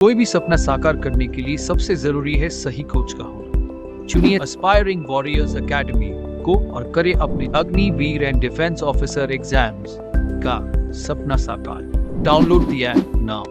कोई भी सपना साकार करने के लिए सबसे जरूरी है सही कोच का होना। चुनिए एस्पायरिंग वॉरियर्स एकेडमी को और करें अपने Agniveer and defence officer exams का सपना साकार। Download the app now.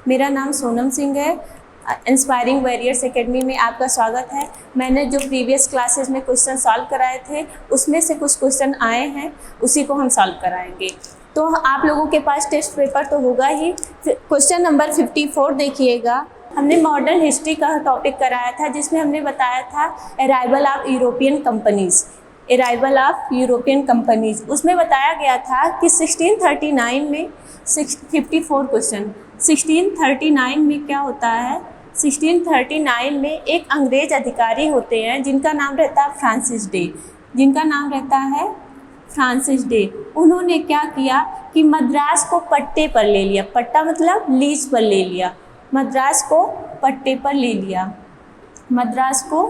मेरा नाम सोनम सिंह है। इंस्पायरिंग वॉरियर्स एकेडमी में आपका स्वागत है। मैंने जो प्रीवियस क्लासेस में क्वेश्चन सॉल्व कराए थे उसमें से कुछ क्वेश्चन आए हैं, उसी को हम सॉल्व कराएंगे। तो आप लोगों के पास टेस्ट पेपर तो होगा ही। क्वेश्चन नंबर 54 देखिएगा। हमने मॉडर्न हिस्ट्री का टॉपिक कराया था जिसमें हमने बताया था arrival of European companies. Arrival of European companies उसमें बताया गया था कि 1639 में 54 क्वेश्चन 1639 में क्या होता है। 1639 में एक अंग्रेज अधिकारी होते हैं जिनका नाम रहता है फ्रांसिस डे। उन्होंने क्या किया कि मद्रास को पट्टे पर ले लिया। पट्टा मतलब लीज पर ले लिया। मद्रास को पट्टे पर ले लिया। मद्रास को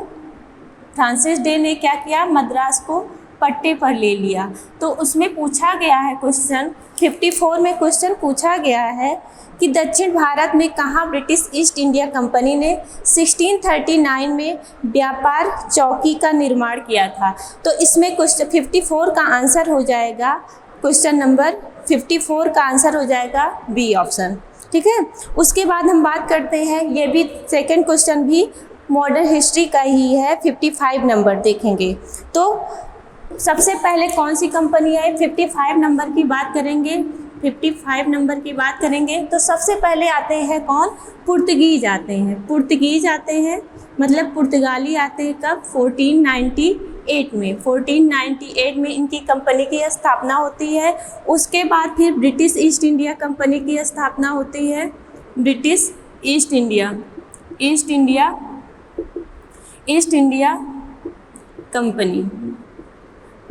फ्रांसिस डे ने क्या किया, मद्रास को पट्टे पर ले लिया। तो उसमें पूछा गया है क्वेश्चन 54 में क्वेश्चन पूछा गया है कि दक्षिण भारत में कहाँ ब्रिटिश ईस्ट इंडिया कंपनी ने 1639 में व्यापार चौकी का निर्माण किया था। तो इसमें क्वेश्चन 54 का आंसर हो जाएगा, क्वेश्चन नंबर 54 का आंसर हो जाएगा बी ऑप्शन। ठीक है। उसके बाद हम बात करते हैं, ये भी सेकेंड क्वेश्चन भी मॉडर्न हिस्ट्री का ही है। 55 नंबर देखेंगे तो सबसे पहले कौन सी कंपनी आई। 55 नंबर की बात करेंगे। 55 नंबर की बात करेंगे तो सबसे पहले आते हैं कौन, पुर्तगीज आते हैं। पुर्तगीज आते हैं मतलब पुर्तगाली आते हैं कब, 1498 में। 1498 में इनकी कंपनी की स्थापना होती है। उसके बाद फिर ब्रिटिश ईस्ट इंडिया कंपनी की स्थापना होती है। British east India company,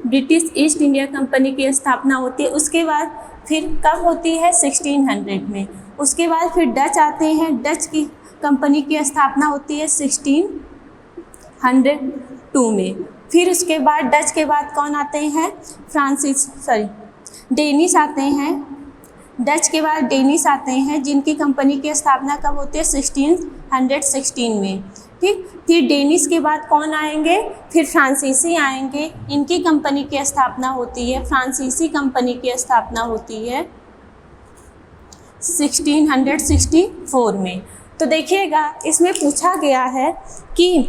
British east India company की स्थापना होती है। उसके बाद फिर कब होती है, 1600 में। उसके बाद फिर डच आते हैं। डच की कंपनी की स्थापना होती है 1602 में। फिर उसके बाद डच के बाद कौन आते हैं, डेनिश आते हैं। डच के बाद डेनिश आते हैं जिनकी कंपनी की स्थापना कब होती है, 1616 में। ठीक। फिर डेनिश के बाद कौन आएंगे, फिर फ्रांसीसी आएंगे। इनकी कंपनी की स्थापना होती है, फ्रांसीसी कंपनी की स्थापना होती है 1664 में। तो देखिएगा इसमें पूछा गया है कि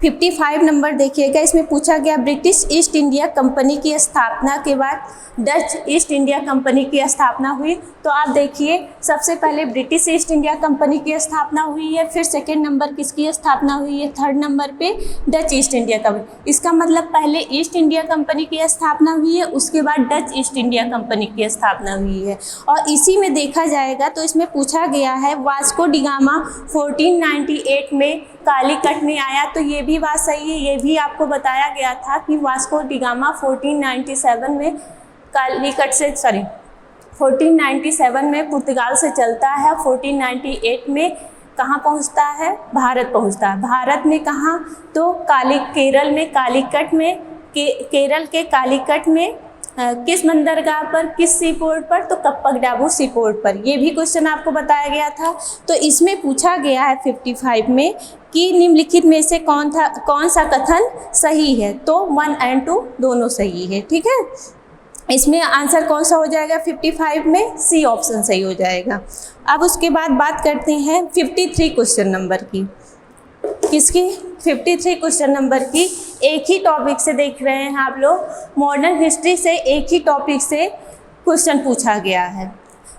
55 नंबर देखिएगा, इसमें पूछा गया ब्रिटिश ईस्ट इंडिया कंपनी की स्थापना के बाद डच ईस्ट इंडिया कंपनी की स्थापना हुई। तो आप देखिए सबसे पहले ब्रिटिश ईस्ट इंडिया कंपनी की स्थापना हुई है, फिर सेकेंड नंबर किसकी स्थापना हुई है, थर्ड नंबर पे डच ईस्ट इंडिया कंपनी। इसका मतलब पहले ईस्ट इंडिया कंपनी की स्थापना हुई है, उसके बाद डच ईस्ट इंडिया कंपनी की स्थापना हुई है। और इसी में देखा जाएगा तो इसमें पूछा गया है वास्को डी गामा 1498 में कालीकट में आया। तो ये भी बात सही है, ये भी आपको बताया गया था कि वास्को डी गामा 1497 में कालीकट से 1497 में पुर्तगाल से चलता है। 1498 में कहाँ पहुँचता है, भारत पहुँचता है। भारत में कहाँ, तो केरल में कालीकट में, केरल के कालीकट में किस बंदरगाह पर, किस सी पोर्ट पर, तो कप्पगडाबू सी पोर्ट पर। ये भी क्वेश्चन आपको बताया गया था। तो इसमें पूछा गया है 55 में कि निम्नलिखित में से कौन सा कथन सही है। तो 1 और 2 दोनों सही है। ठीक है। इसमें आंसर कौन सा हो जाएगा 55 में, सी ऑप्शन सही हो जाएगा। अब उसके बाद बात करते हैं 53 क्वेश्चन नंबर की। किसकी, 53 क्वेश्चन नंबर की। एक ही टॉपिक से देख रहे हैं आप लोग, मॉडर्न हिस्ट्री से एक ही टॉपिक से क्वेश्चन पूछा गया है,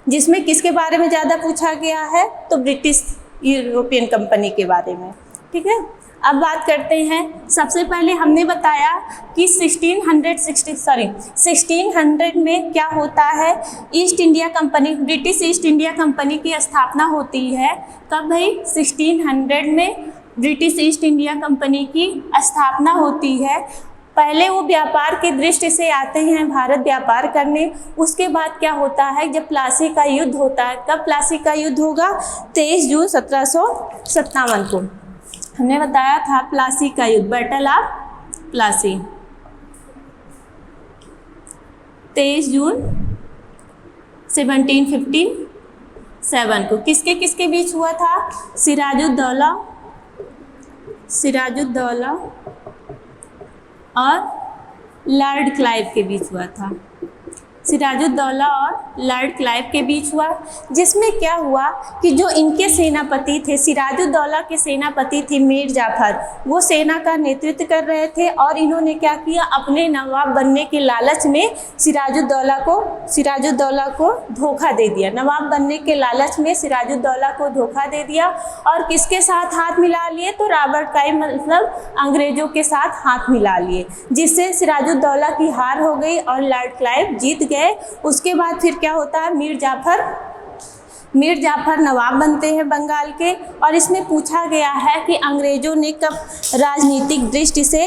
जिसमें किसके बारे में ज़्यादा पूछा गया है, तो ब्रिटिश यूरोपियन कंपनी के बारे में। ठीक है। अब बात करते हैं, सबसे पहले हमने बताया कि 1600 में क्या होता है, east India company, British east India company की स्थापना होती है। कब भाई, 1600 में ब्रिटिश ईस्ट इंडिया कंपनी की स्थापना होती है। पहले वो व्यापार की दृष्टि से आते हैं भारत व्यापार करने। उसके बाद क्या होता है, जब प्लासी का युद्ध होता है। कब प्लासी का युद्ध होगा, 23 जून 1757 को। हमने बताया था प्लासी का युद्ध, बैटल ऑफ प्लासी। 23 जून 1757 को। किसके किसके बीच हुआ था? सिराजुद्दौला और लॉर्ड क्लाइव के बीच हुआ था। सिराजुद्दौला और लॉर्ड क्लाइव के बीच हुआ, जिसमें क्या हुआ कि जो इनके सेनापति थे, सिराजुद्दौला के सेनापति थे मीर जाफर, वो सेना का नेतृत्व कर रहे थे और इन्होंने क्या किया, अपने नवाब बनने के लालच में सिराजुद्दौला को धोखा दे दिया। नवाब बनने के लालच में सिराजुद्दौला को धोखा दे दिया और किसके साथ हाथ मिला लिए? तो रॉबर्ट क्लाइव मतलब अंग्रेजों के साथ हाथ मिला लिए, जिससे सिराजुद्दौला की हार हो गई और लॉर्ड क्लाइव जीत गए। उसके बाद फिर क्या होता है? मीर जाफर नवाब बनते हैं बंगाल के। और इसमें पूछा गया है कि अंग्रेजों ने कब राजनीतिक दृष्टि से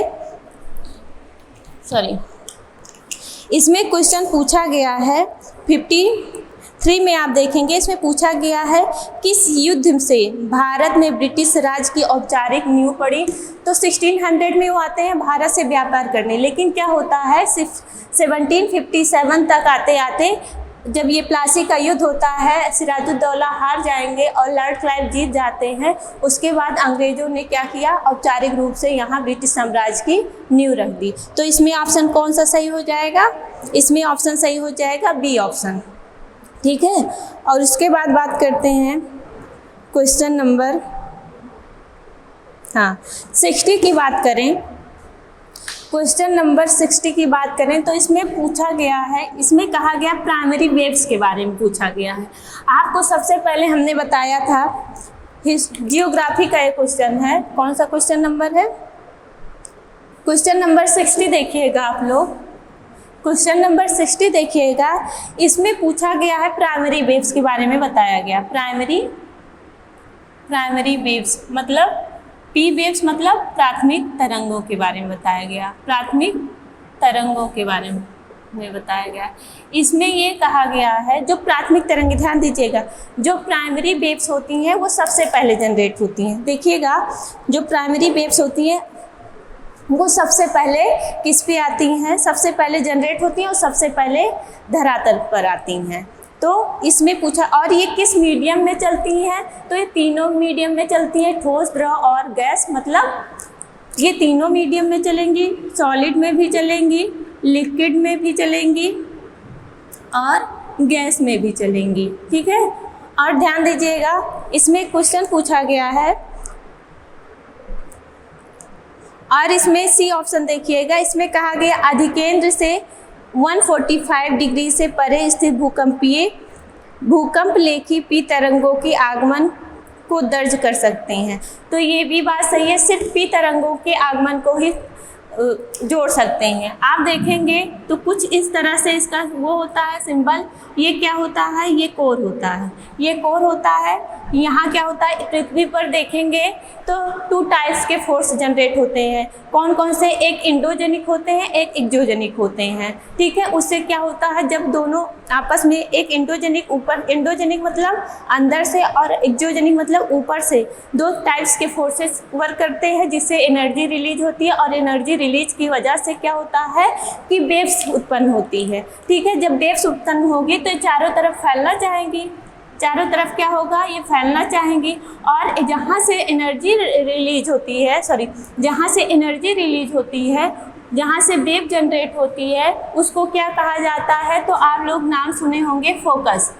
इसमें क्वेश्चन पूछा गया है 53 में, आप देखेंगे इसमें पूछा गया है किस युद्ध से भारत में ब्रिटिश राज की औपचारिक नींव पड़ी? तो 1600 में वो आते हैं भारत से व्यापार करने, लेकिन क्या होता है 1757 तक आते आते जब ये प्लासी का युद्ध होता है, सिराजुद्दौला हार जाएंगे और लॉर्ड क्लाइव जीत जाते हैं। उसके बाद अंग्रेजों ने क्या किया, औपचारिक रूप से यहाँ ब्रिटिश साम्राज्य की नींव रख दी। तो इसमें ऑप्शन कौन सा सही हो जाएगा? इसमें ऑप्शन सही हो जाएगा बी ऑप्शन, ठीक है। और उसके बाद बात करते हैं क्वेश्चन नंबर 60 की बात करें। क्वेश्चन नंबर 60 की बात करें तो इसमें पूछा गया है, इसमें कहा गया प्राइमरी वेव्स के बारे में पूछा गया है। आपको सबसे पहले हमने बताया था जियोग्राफी का एक क्वेश्चन है। कौन सा क्वेश्चन नंबर है? क्वेश्चन नंबर 60 देखिएगा आप लोग, क्वेश्चन नंबर 60 देखिएगा। इसमें पूछा गया है प्राइमरी वेव्स के बारे में बताया गया। प्राइमरी वेव्स मतलब पी वेव्स मतलब प्राथमिक तरंगों के बारे में बताया गया। प्राथमिक तरंगों के बारे में बताया गया। इसमें ये कहा गया है जो प्राथमिक तरंगें, ध्यान दीजिएगा, जो प्राइमरी वेव्स होती हैं वो सबसे पहले जनरेट होती हैं। देखिएगा जो प्राइमरी वेव्स होती हैं वो सबसे पहले किस पे आती हैं? सबसे पहले जनरेट होती हैं और सबसे पहले धरातल पर आती हैं। तो इसमें पूछा, और ये किस मीडियम में चलती हैं? तो ये तीनों मीडियम में चलती हैं, ठोस, द्रव और गैस। मतलब ये तीनों मीडियम में चलेंगी, सॉलिड में भी चलेंगी, लिक्विड में भी चलेंगी और गैस में भी चलेंगी, ठीक है। और ध्यान दीजिएगा इसमें क्वेश्चन पूछा गया है और इसमें सी ऑप्शन देखिएगा। इसमें कहा गया अधिकेंद्र से 145 डिग्री से परे स्थित भूकंप लेखी पी तरंगों के आगमन को दर्ज कर सकते हैं। तो ये भी बात सही है, सिर्फ पी तरंगों के आगमन को ही जोड़ सकते हैं। आप देखेंगे तो कुछ इस तरह से इसका वो होता है सिंबल। ये क्या होता है? ये कोर होता है, ये कोर होता है। यहाँ क्या होता है? पृथ्वी पर देखेंगे तो 2 टाइप्स के फोर्स जनरेट होते हैं। कौन कौन से? एक इंडोजेनिक होते हैं, एक एक्सोजेनिक होते हैं, ठीक है। उससे क्या होता है जब दोनों आपस में, एक इंडोजेनिक मतलब अंदर से और एक्सोजेनिक मतलब ऊपर से, 2 टाइप्स के फोर्सेस वर्क करते हैं जिससे एनर्जी रिलीज होती है। और एनर्जी रिलीज की वजह से क्या होता है कि वेव्स उत्पन्न होती है, ठीक है। जब वेव्स उत्पन्न होगी तो चारों तरफ फैलना चाहेंगी, चारों तरफ क्या होगा? ये फैलना चाहेंगी। और जहाँ से एनर्जी रिलीज होती है, जहाँ से वेव जनरेट होती है उसको क्या कहा जाता है? तो आप लोग नाम सुने होंगे फोकस।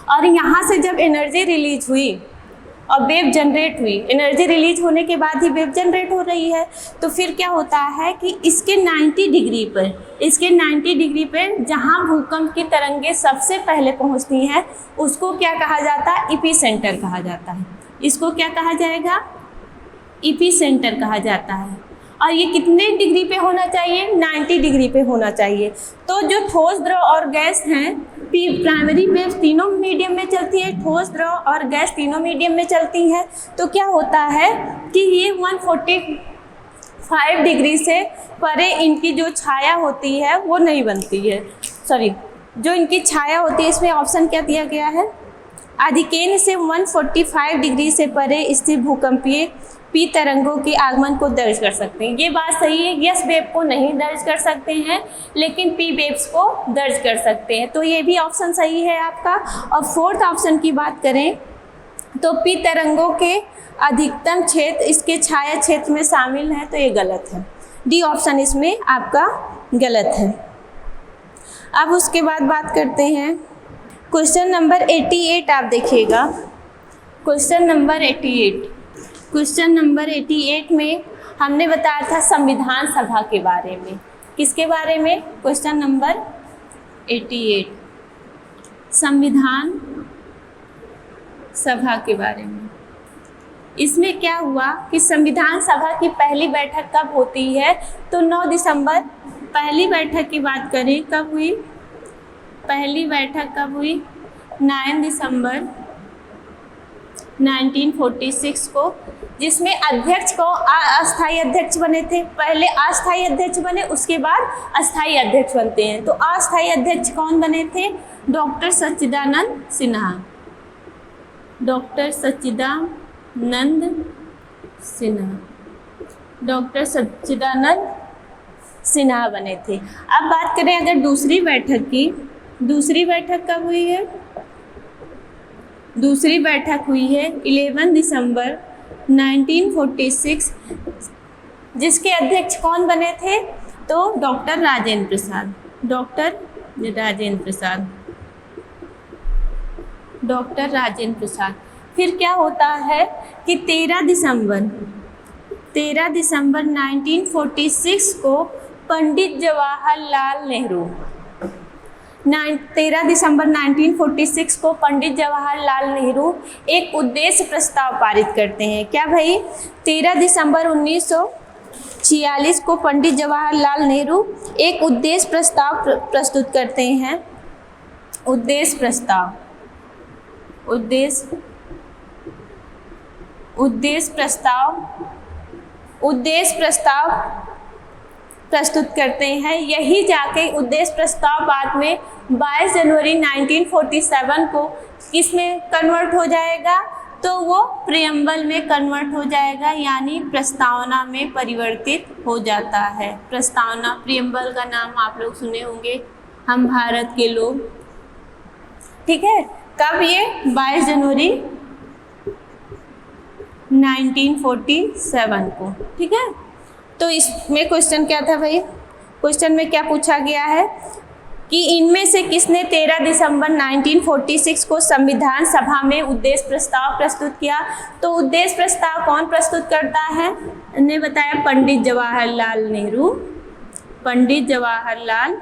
और यहाँ से जब एनर्जी रिलीज हुई और वेव जनरेट हुई, एनर्जी रिलीज होने के बाद ही वेव जनरेट हो रही है, तो फिर क्या होता है कि इसके 90 डिग्री पर जहाँ भूकंप की तरंगें सबसे पहले पहुँचती हैं उसको क्या कहा जाता है? एपिसेंटर कहा जाता है। इसको क्या कहा जाएगा? एपिसेंटर कहा जाता है। और ये कितने डिग्री पे होना चाहिए? 90 डिग्री पे होना चाहिए। तो जो ठोस, द्रव और गैस हैं, प्राइमरी वेव्स तीनों मीडियम में चलती है, ठोस, द्रव और गैस तीनों मीडियम में चलती हैं। तो क्या होता है कि ये 145 डिग्री से परे इनकी जो छाया होती है वो नहीं बनती है। जो इनकी छाया होती है, इसमें ऑप्शन क्या दिया गया है? अधिकेंद्र से 145 डिग्री से परे स्थित भूकंपीय पी तरंगों के आगमन को दर्ज कर सकते हैं। ये बात सही है, यस वेव को नहीं दर्ज कर सकते हैं लेकिन पी वेव्स को दर्ज कर सकते हैं, तो ये भी ऑप्शन सही है आपका। और फोर्थ ऑप्शन की बात करें तो पी तरंगों के अधिकतम क्षेत्र इसके छाया क्षेत्र में शामिल है, तो ये गलत है। डी ऑप्शन इसमें आपका गलत है। अब उसके बाद बात करते हैं क्वेश्चन नंबर 88। आप देखिएगा क्वेश्चन नंबर 88। क्वेश्चन नंबर 88 में हमने बताया था संविधान सभा के बारे में। किसके बारे में? क्वेश्चन नंबर 88 संविधान सभा के बारे में। इसमें क्या हुआ कि संविधान सभा की पहली बैठक कब होती है? तो 9 दिसंबर। पहली बैठक की बात करें कब हुई? पहली बैठक कब हुई? 9 दिसंबर 1946 को, जिसमें अध्यक्ष को अस्थायी अध्यक्ष बने थे। पहले अस्थायी अध्यक्ष बने, उसके बाद अस्थायी अध्यक्ष बनते हैं। तो अस्थायी अध्यक्ष कौन बने थे? डॉक्टर सच्चिदानंद सिन्हा। डॉक्टर सच्चिदानंद सिन्हा, डॉक्टर सच्चिदानंद सिन्हा बने थे। अब बात करें अगर दूसरी बैठक की, दूसरी बैठक कब हुई है? दूसरी बैठक हुई है 11 दिसंबर 1946, जिसके अध्यक्ष कौन बने थे? तो doctor Rajendra Prasad. Doctor Rajendra Prasad, doctor Rajendra Prasad. फिर क्या होता है कि 13 दिसंबर 1946 को पंडित जवाहरलाल नेहरू 13 दिसंबर 1946 को पंडित जवाहरलाल नेहरू एक उद्देश्य प्रस्ताव पारित करते हैं। क्या भाई? 13 दिसंबर 1946 को पंडित जवाहरलाल नेहरू एक उद्देश्य प्रस्ताव प्रस्तुत करते हैं। उद्देश्य प्रस्ताव प्रस्तुत करते हैं। यही जाके उद्देश्य प्रस्ताव बाद में 22 जनवरी 1947 को किसमें कन्वर्ट हो जाएगा? तो वो प्रियम्बल में कन्वर्ट हो जाएगा, यानी प्रस्तावना में परिवर्तित हो जाता है। प्रस्तावना, प्रियम्बल का नाम आप लोग सुने होंगे, हम भारत के लोग, ठीक है। कब ये? 22 जनवरी 1947 को, ठीक है। तो इसमें क्वेश्चन क्या था भाई? क्वेश्चन में क्या पूछा गया है कि इनमें से किसने 13 दिसंबर 1946 को संविधान सभा में उद्देश्य प्रस्ताव प्रस्तुत किया? तो उद्देश्य प्रस्ताव कौन प्रस्तुत करता है? ने बताया पंडित जवाहरलाल नेहरू। पंडित जवाहरलाल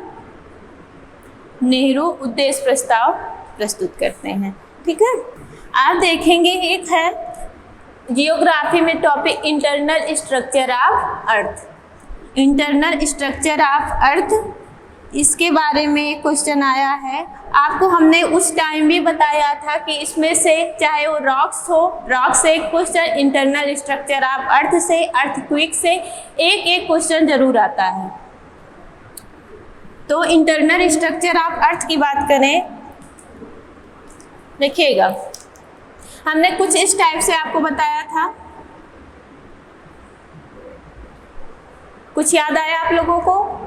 नेहरू उद्देश्य प्रस्ताव प्रस्तुत करते हैं, ठीक है। आप देखेंगे एक है जियोग्राफी में topic internal structure of earth. Internal structure of earth, इसके बारे में क्वेश्चन आया है। आपको हमने उस टाइम भी बताया था कि इसमें से चाहे वो रॉक्स हो, रॉक से question, internal structure of earth से, अर्थक्वेक से एक क्वेश्चन जरूर आता है। तो इंटरनल स्ट्रक्चर ऑफ अर्थ की बात करें, देखिएगा हमने कुछ इस टाइप से आपको बताया था। कुछ याद आया आप लोगों को?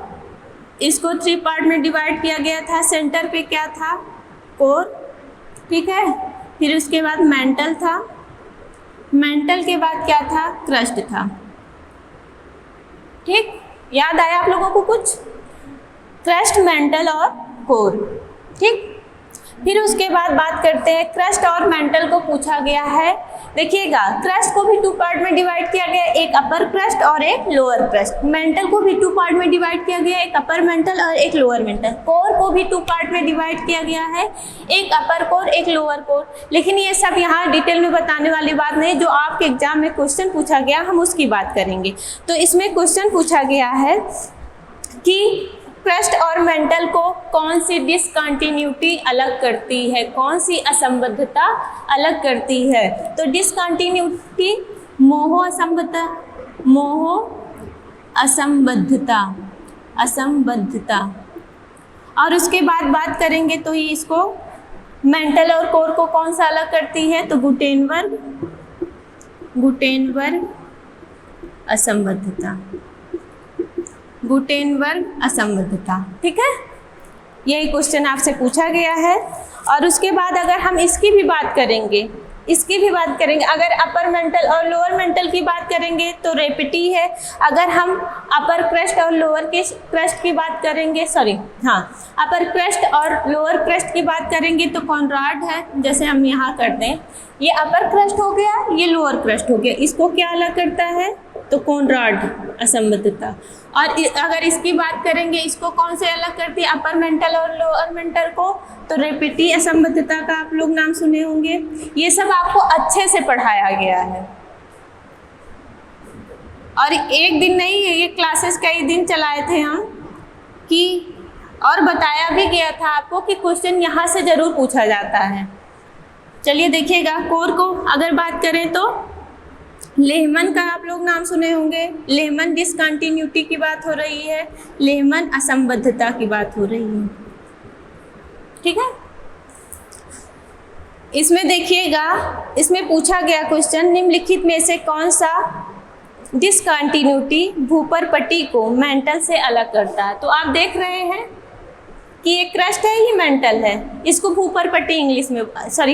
इसको 3 पार्ट में डिवाइड किया गया था। सेंटर पे क्या था? कोर, ठीक है। फिर उसके बाद मेंटल था, मेंटल के बाद क्या था? क्रस्ट था, ठीक। याद आया आप लोगों को कुछ? क्रस्ट, मेंटल और कोर, ठीक। फिर उसके बाद बात करते हैं क्रस्ट और मेंटल को पूछा गया है। देखिएगा क्रस्ट को भी 2 पार्ट में डिवाइड किया गया, एक अपर क्रस्ट और एक लोअर क्रस्ट। मेंटल को भी 2 पार्ट में डिवाइड किया गया, एक अपर मेंटल और एक लोअर मेंटल। कोर को भी 2 पार्ट में डिवाइड किया गया है, एक अपर कोर एक लोअर कोर। लेकिन ये सब यहाँ डिटेल में बताने वाली बात नहीं, जो आपके एग्जाम में क्वेश्चन पूछा गया हम उसकी बात करेंगे। तो इसमें क्वेश्चन पूछा गया है कि क्रस्ट और मेंटल को कौन सी डिसकंटिन्यूटी अलग करती है, कौन सी असंबद्धता अलग करती है? तो डिसकंटिन्यूटी मोह असंबद्धता, मोह असंबद्धता, असंबद्धता। और उसके बाद बात करेंगे तो ये इसको मेंटल और कोर को कौन सा अलग करती है? तो गुटेनबर्ग, गुटेनबर्ग असंबद्धता, गुटेनबर्ग असंबद्धता। ठीक है, यही क्वेश्चन आपसे पूछा गया है। और उसके बाद अगर हम इसकी भी बात करेंगे, अगर अपर मेंटल और लोअर मेंटल की बात करेंगे तो रेपिटी है। अगर हम अपर क्रस्ट और लोअर क्रस्ट की बात करेंगे, अपर क्रस्ट और लोअर क्रस्ट की बात करेंगे तो कॉनराड है। जैसे हम यहाँ करते हैं, ये अपर क्रस्ट हो गया, ये लोअर क्रस्ट हो गया, इसको क्या अलग करता है तो कॉनराड असंबद्धता। और अगर इसकी बात करेंगे, इसको कौन से अलग करती है अपर मेंटल और लोअर मेंटल को, तो रेपिटी असंबद्धता का आप लोग नाम सुने होंगे। ये सब आपको अच्छे से पढ़ाया गया है और एक दिन नहीं, ये क्लासेस कई दिन चलाए थे हम कि, और बताया भी गया था आपको कि क्वेश्चन यहाँ से जरूर पूछा जाता है। चलिए देखिएगा, कोर को अगर बात करें तो लेहमन का आप लोग नाम सुने होंगे। लेहमन डिसकंटिन्यूटी की बात हो रही है, लेहमन असंबद्धता की बात हो रही है। ठीक है, इसमें देखिएगा, इसमें पूछा गया क्वेश्चन, निम्नलिखित में से कौन सा डिसकंटिन्यूटी भूपर पट्टी को मेंटल से अलग करता है। तो आप देख रहे हैं कि ये क्रस्ट है, ये मेंटल है, इसको भूपर पट्टी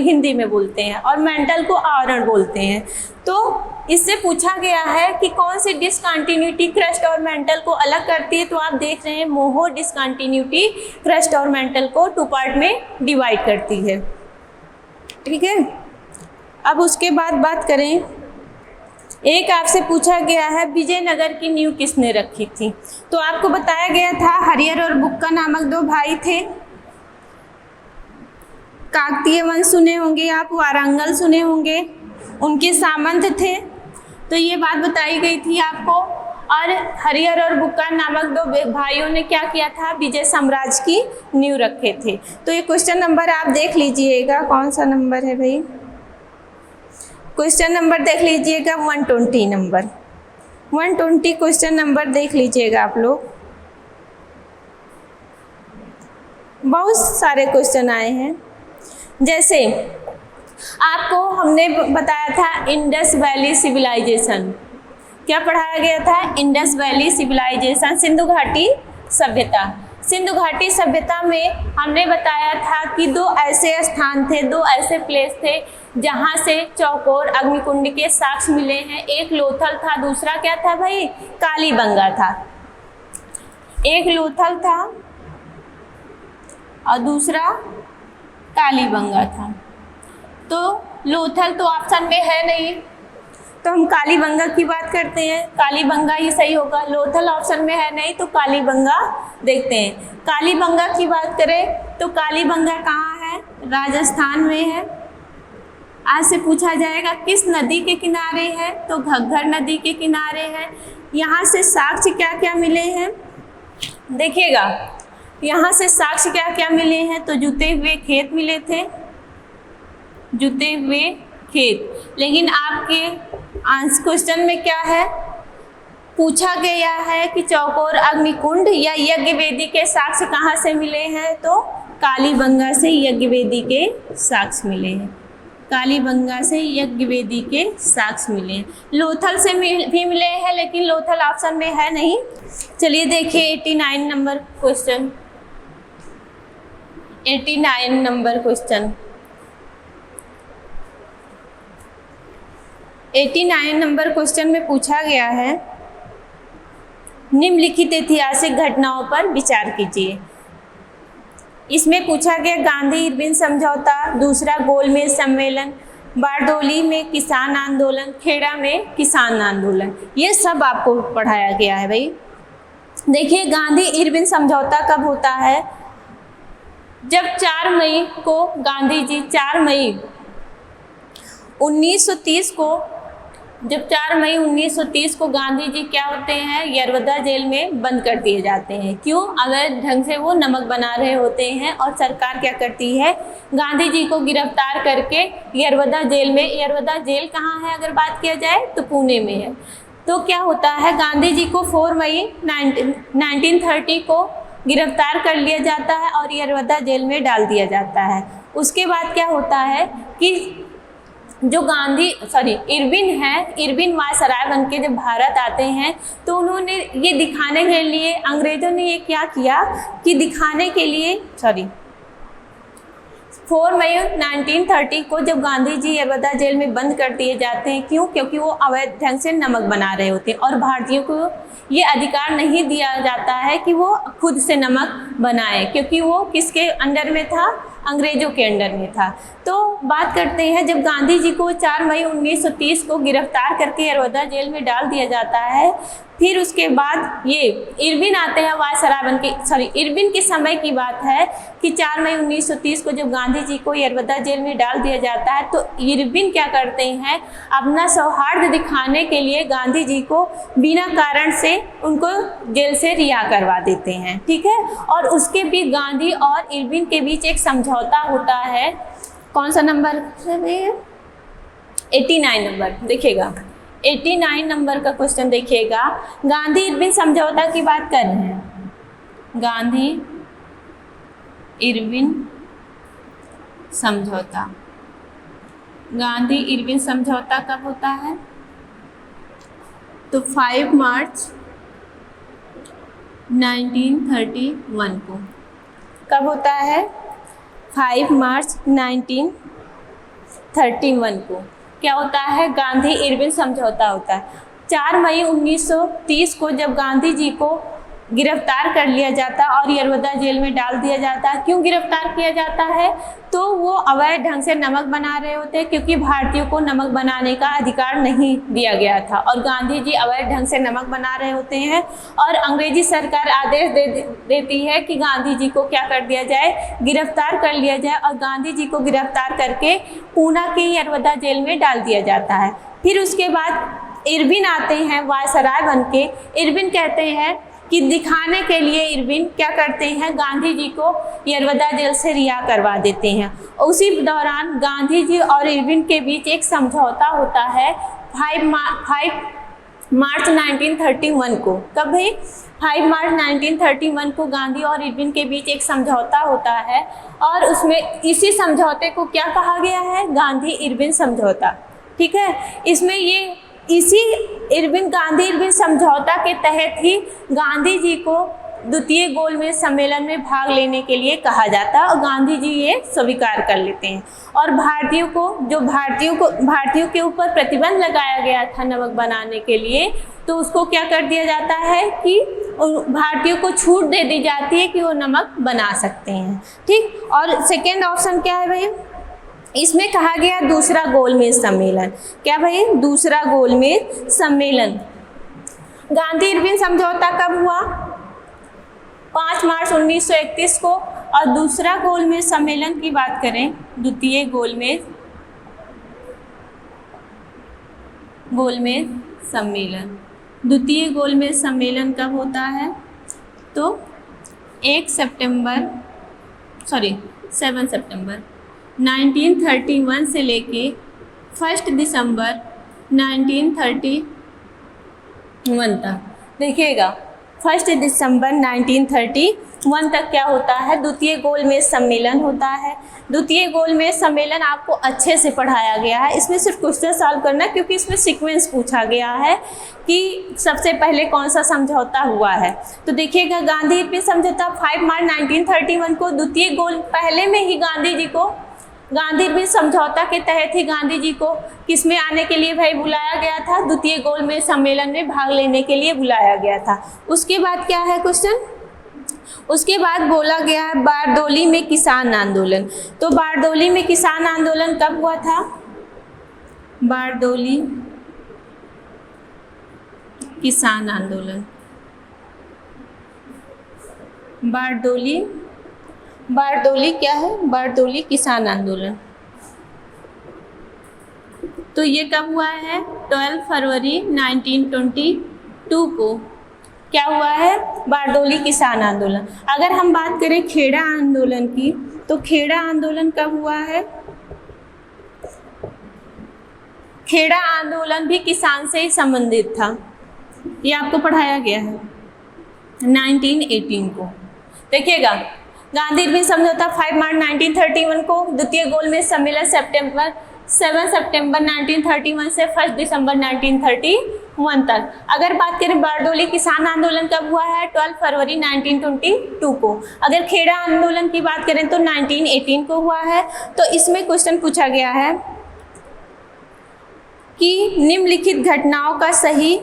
हिंदी में बोलते हैं और मेंटल को आवरण बोलते हैं। तो इससे पूछा गया है कि कौन सी डिसकंटिन्यूटी क्रस्ट और मेंटल को अलग करती है। तो आप देख रहे हैं मोहो डिसकंटिन्यूटी क्रस्ट और मेंटल को 2 पार्ट में डिवाइड करती है। ठीक है, अब उसके बाद बात करें, एक आपसे पूछा गया है विजयनगर की नींव किसने रखी थी। तो आपको बताया गया था हरिहर और बुक्का नामक 2 भाई थे। काकतीय वंश सुने होंगे आप, वारंगल सुने होंगे, उनके सामंत थे। तो ये बात बताई गई थी आपको। और हरिहर और बुक्का नामक 2 भाइयों ने क्या किया था, विजय साम्राज्य की नींव रखे थे। तो ये क्वेश्चन नंबर आप देख लीजिएगा, कौन सा नंबर है भाई, क्वेश्चन नंबर देख लीजिएगा 120 नंबर, 120 क्वेश्चन नंबर देख लीजिएगा आप लोग। बहुत सारे क्वेश्चन आए हैं। जैसे आपको हमने बताया था इंडस वैली सिविलाइजेशन, क्या पढ़ाया गया था, इंडस वैली सिविलाइजेशन, सिंधु घाटी सभ्यता। सिंधु घाटी सभ्यता में हमने बताया था कि 2 ऐसे स्थान थे, 2 ऐसे प्लेस थे जहाँ से चौकोर अग्निकुंड के साक्ष्य मिले हैं। एक लोथल था, दूसरा क्या था भाई, कालीबंगा था। एक लोथल था और दूसरा कालीबंगा था। तो लोथल तो ऑप्शन में है नहीं, तो हम कालीबंगा की बात करते हैं, कालीबंगा ही सही होगा। लोथल ऑप्शन में है नहीं तो कालीबंगा देखते हैं। कालीबंगा की बात करें तो कालीबंगा कहाँ है, राजस्थान में है। आज से पूछा जाएगा किस नदी के किनारे है, तो घग्गर नदी के किनारे है। यहाँ से साक्ष्य क्या क्या मिले हैं, देखिएगा यहाँ से साक्ष्य क्या क्या मिले हैं, तो जुते हुए खेत मिले थे, जुते हुए खेत। लेकिन आपके आंसर क्वेश्चन में क्या है, पूछा गया है कि चौकोर अग्निकुंड या यज्ञ वेदी के साक्ष्य कहाँ से मिले हैं, तो कालीबंगा से यज्ञ वेदी के साक्ष्य मिले हैं, कालीबंगा से यज्ञ वेदी के साक्ष्य मिले हैं। लोथल से भी मिले हैं, लेकिन लोथल ऑप्शन में है नहीं। चलिए देखिए 89 number question, 89 number question, 89 number question में पूछा गया है निम्नलिखित ऐतिहासिक घटनाओं पर विचार कीजिए। इसमें पूछा गया गांधी इरविन समझौता, दूसरा गोलमेज सम्मेलन, बारडोली में किसान आंदोलन, खेड़ा में किसान आंदोलन, ये सब आपको पढ़ाया गया है भाई। देखिए गांधी इरविन समझौता कब होता है, जब 4 मई को गांधी जी 4 मई 1930 को, जब 4 मई 1930 को गांधी जी क्या होते हैं, यरवदा जेल में बंद कर दिए जाते हैं। क्यों, अगर ढंग से वो नमक बना रहे होते हैं और सरकार क्या करती है, गांधी जी को गिरफ्तार करके यरवदा जेल में, यरवदा जेल कहाँ है अगर बात किया जाए तो पुणे में है। तो क्या होता है, गांधी जी को 4 मई 1930 को गिरफ्तार कर लिया जाता है और यरवदा जेल में डाल दिया जाता है। उसके बाद क्या होता है कि जो इरविन है, इरविन वायसराय बन के जब भारत आते हैं तो उन्होंने ये दिखाने के लिए, अंग्रेज़ों ने ये क्या किया कि दिखाने के लिए 4 मई 1930 को जब गांधी जी यरवदा जेल में बंद कर दिए जाते हैं, क्यों? क्योंकि वो अवैध ढंग से नमक बना रहे होते हैं और भारतीयों को ये अधिकार नहीं दिया जाता है कि वो खुद से नमक बनाए, क्योंकि वो किसके अंडर में था? अंग्रेज़ों के अंडर में था। तो बात करते हैं, जब गांधी जी को 4 मई 1930 को गिरफ्तार करके यरवदा जेल में डाल दिया जाता है, फिर उसके बाद ये इरविन आते हैं वायसराय बन के, इरविन के समय की बात है कि 4 मई 1930 को जब गांधी जी को यरवदा जेल में डाल दिया जाता है तो इरविन क्या करते हैं, अपना सौहार्द दिखाने के लिए गांधी जी को बिना कारण से उनको जेल से रिहा करवा देते हैं, ठीक है। और उसके भी गांधी और इरविन के बीच एक समझौता होता है। कौन सा नंबर है? 89 नंबर देखिएगा, 89 नंबर का क्वेश्चन देखिएगा। गांधी इरविन समझौता की बात कर रहे हैं। गांधी इरविन समझौता, गांधी इरविन समझौता कब होता है? तो 5 मार्च 1931 को। कब होता है? 5 मार्च 1931 को क्या होता है? गांधी इरविन समझौता होता है। 4 मई 1930 को जब गांधी जी को गिरफ्तार कर लिया जाता और यरवदा जेल में डाल दिया जाता। क्यों गिरफ्तार किया जाता है? तो वो अवैध ढंग से नमक बना रहे होते, क्योंकि भारतीयों को नमक बनाने का अधिकार नहीं दिया गया था और गांधी जी अवैध ढंग से नमक बना रहे होते हैं और अंग्रेजी सरकार आदेश देती है कि गांधी जी को क्या कर दिया जाए? गिरफ्तार कर लिया जाए और गांधी जी को गिरफ्तार करके पूना के यरवदा जेल में डाल दिया जाता है। फिर उसके बाद इरविन आते हैं वायसराय बन के। इरविन कहते हैं कि दिखाने के लिए इरविन क्या करते हैं, गांधी जी को यरवदा जेल से रिहा करवा देते हैं। उसी दौरान गांधी जी और इरविन के बीच एक समझौता होता है 5 मार्च 1931 को। कब है? 5 मार्च 1931 को गांधी और इरविन के बीच एक समझौता होता है और उसमें इसी समझौते को क्या कहा गया है? गांधी इरविन समझौता, ठीक है। इसमें ये इसी गांधी इरविन समझौता के तहत ही गांधी जी को द्वितीय गोलमेज सम्मेलन में भाग लेने के लिए कहा जाता है और गांधी जी ये स्वीकार कर लेते हैं। और भारतीयों के ऊपर प्रतिबंध लगाया गया था नमक बनाने के लिए, तो उसको क्या कर दिया जाता है कि भारतीयों को छूट दे दी जाती है कि वो नमक बना सकते हैं, ठीक। और सेकेंड ऑप्शन क्या है भाई? इसमें कहा गया दूसरा गोलमेज सम्मेलन। क्या भाई? दूसरा गोलमेज सम्मेलन। गांधी इरविन समझौता कब हुआ? 5 मार्च 1931 को। और दूसरा गोलमेज सम्मेलन की बात करें, द्वितीय गोलमेज सम्मेलन। द्वितीय गोलमेज सम्मेलन कब होता है? तो 7 सितंबर 1931 से लेके 1 दिसंबर 1931 तक। देखिएगा 1 दिसंबर 1931 तक क्या होता है? द्वितीय गोलमेज सम्मेलन होता है। द्वितीय गोलमेज सम्मेलन आपको अच्छे से पढ़ाया गया है, इसमें सिर्फ क्वेश्चन सॉल्व करना है क्योंकि इसमें सीक्वेंस पूछा गया है कि सबसे पहले कौन सा समझौता हुआ है। तो देखिएगा गांधी इरविन समझौता 5 मार्च 1931 को। द्वितीय गोल पहले में ही गांधी इरविन समझौता के तहत ही गांधी जी को किस में आने के लिए भाई बुलाया गया था? द्वितीय गोलमेज सम्मेलन में भाग लेने के लिए बुलाया गया था। उसके बाद क्या है क्वेश्चन? उसके बाद बोला गया है बारदोली में किसान आंदोलन। तो बारदोली में किसान आंदोलन कब हुआ था? बारदोली किसान आंदोलन। बारदोली क्या है? बारदोली किसान आंदोलन। तो ये कब हुआ है? 12 फरवरी 1922 को क्या हुआ है? बारदोली किसान आंदोलन। अगर हम बात करें खेड़ा आंदोलन की, तो खेड़ा आंदोलन कब हुआ है? खेड़ा आंदोलन भी किसान से ही संबंधित था, ये आपको पढ़ाया गया है 1918 को। देखिएगा गांधी इरविन समझौता 5 मार्च 1931 को। द्वितीय गोलमेज सम्मेलन सितंबर 7 सितंबर 1931 से 1 दिसंबर 1931 तक। अगर बात करें बारडोली किसान आंदोलन कब हुआ है, 12 फरवरी 1922 को। अगर खेड़ा आंदोलन की बात करें तो 1918 को हुआ है। तो इसमें क्वेश्चन पूछा गया है कि निम्नलिखित घटनाओं का सही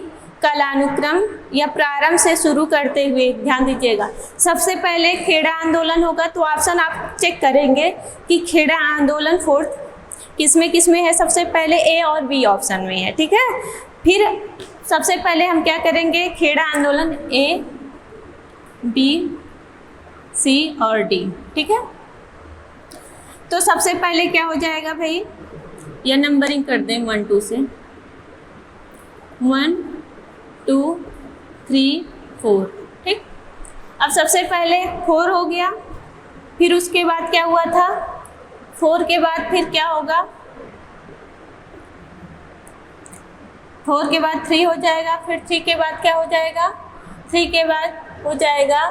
कालानुक्रम या प्रारंभ से शुरू करते हुए, ध्यान दीजिएगा, सबसे पहले खेड़ा आंदोलन होगा तो ऑप्शन आप चेक करेंगे कि खेड़ा आंदोलन 4th किसमें है, सबसे पहले ए और बी ऑप्शन में है, ठीक है। फिर सबसे पहले हम क्या करेंगे, खेड़ा आंदोलन ए, बी, सी और डी, ठीक है। तो सबसे पहले क्या हो जाएगा भाई, या नंबरिंग कर दें 1 2 से, 1 2 3 4, ठीक। अब सबसे पहले 4 हो गया, फिर उसके बाद क्या हुआ था, 4 के बाद फिर क्या होगा, 4 के बाद 3 हो जाएगा, फिर 3 के बाद क्या हो जाएगा, 3 के बाद हो जाएगा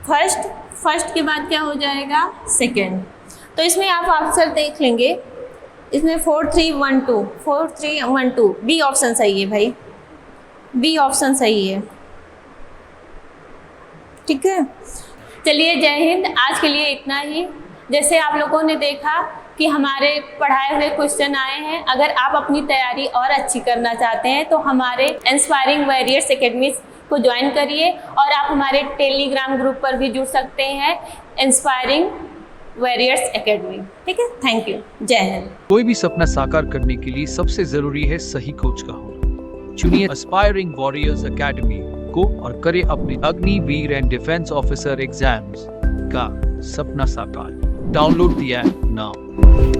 फर्स्ट के बाद क्या हो जाएगा, सेकेंड। तो इसमें आप आंसर देख लेंगे, इसमें 4 3 1 2, 4 3 1 2, बी ऑप्शन सही है भाई, बी ऑप्शन सही है, ठीक है। चलिए, जय हिंद। आज के लिए इतना ही। जैसे आप लोगों ने देखा कि हमारे पढ़ाए हुए क्वेश्चन आए हैं। अगर आप अपनी तैयारी और अच्छी करना चाहते हैं तो हमारे इंस्पायरिंग वॉरियर्स एकेडमी को ज्वाइन करिए, और आप हमारे टेलीग्राम ग्रुप पर भी जुड़ सकते हैं, इंस्पायरिंग वॉरियर्स एकेडमी, ठीक है। थैंक यू, जय हिंद। कोई भी सपना साकार करने के लिए सबसे जरूरी है सही कोच का होना। चुनिए एस्पायरिंग वॉरियर्स एकेडमी को और करें अपने Agniveer and defence officer exams का सपना साकार। Download the app now.